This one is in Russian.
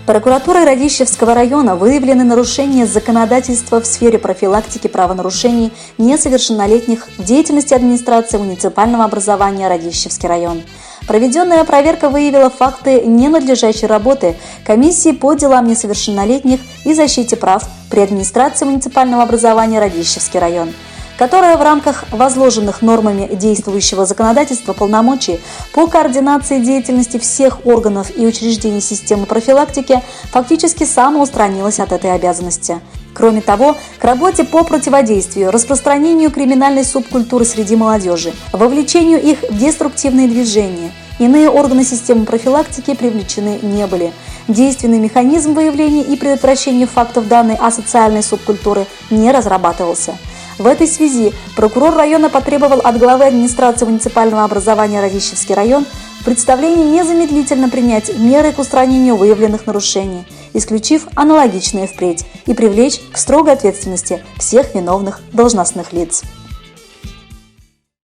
Прокуратурой Радищевского района выявлены нарушения законодательства в сфере профилактики правонарушений несовершеннолетних в деятельности администрации муниципального образования Радищевский район. Проведенная проверка выявила факты ненадлежащей работы комиссии по делам несовершеннолетних и защите прав при администрации муниципального образования Радищевский район, которая в рамках возложенных нормами действующего законодательства полномочий по координации деятельности всех органов и учреждений системы профилактики фактически самоустранилась от этой обязанности. Кроме того, к работе по противодействию распространению криминальной субкультуры среди молодежи, вовлечению их в деструктивные движения, иные органы системы профилактики привлечены не были. Действенный механизм выявления и предотвращения фактов данной асоциальной субкультуры не разрабатывался. В этой связи прокурор района потребовал от главы администрации муниципального образования Радищевский район в представлении незамедлительно принять меры к устранению выявленных нарушений, исключив аналогичные впредь, и привлечь к строгой ответственности всех виновных должностных лиц.